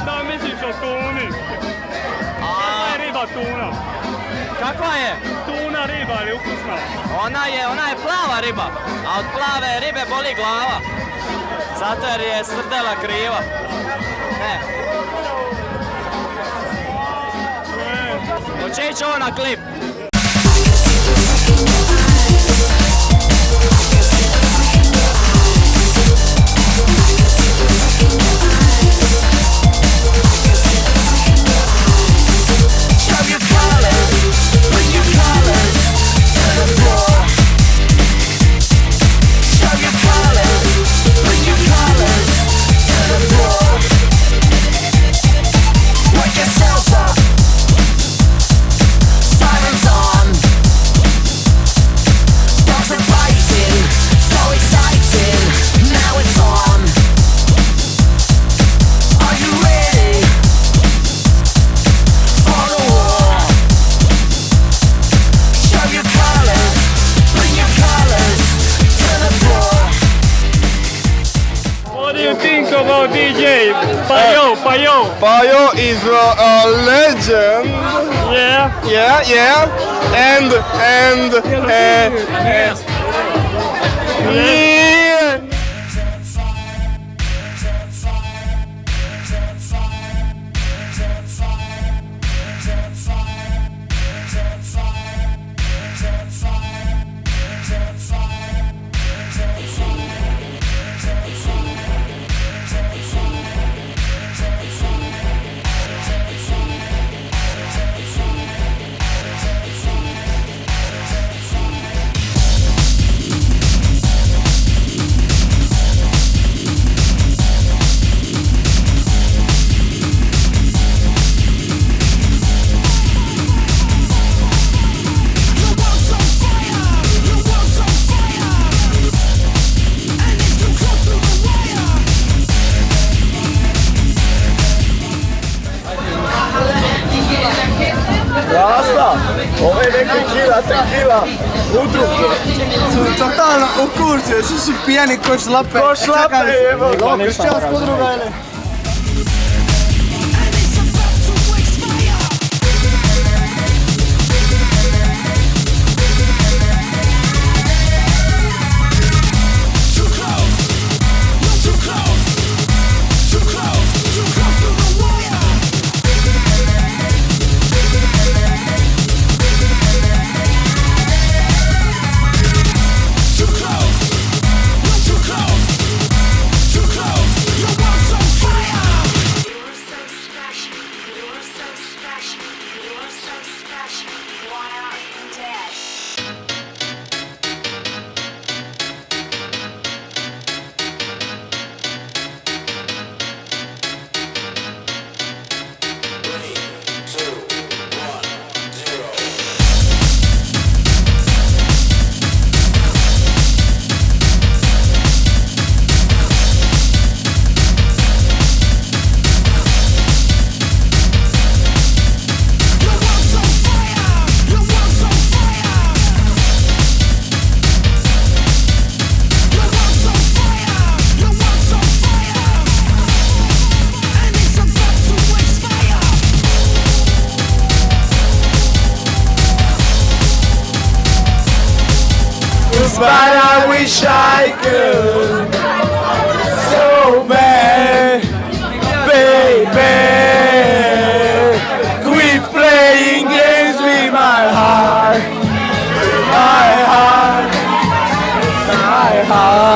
Šta misliš o tuni? Kakva je riba tuna? Kakva je? Tuna riba, ali ukusna. Ona je plava riba, a od plave ribe boli glava. Zato jer je srdela kriva. Ne. Hoće ići ovo na klip. What do you think about DJ Payo? Payo is a legend. Yeah. Yeah. And yeah. Rasta, ovo je neki tequila, udruge. Su totalno u kurcu, svi su pijani ko šlape. Ko šlape, evo. Ovo kršćanska udruga ili? But I wish I could so bad, baby. Quit playing games with my heart, my heart, my heart.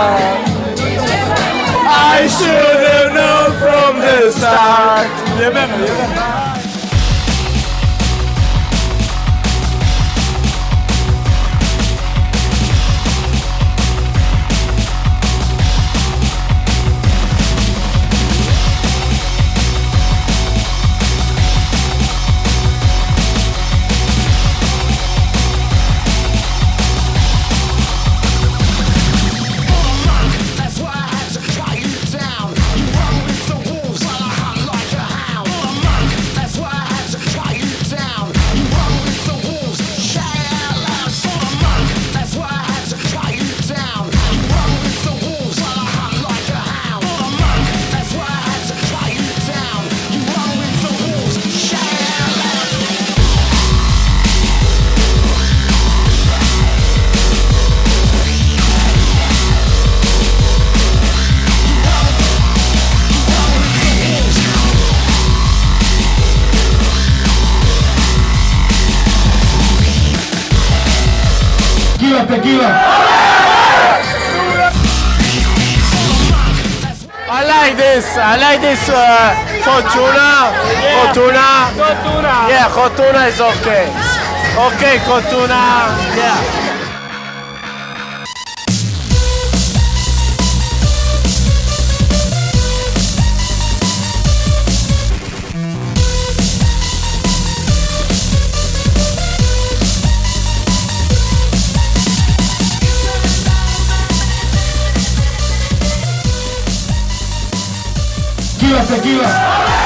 I like this Fortuna. Fortuna. Yeah, Fortuna is okay. Okay, Fortuna. Yeah. Tequila.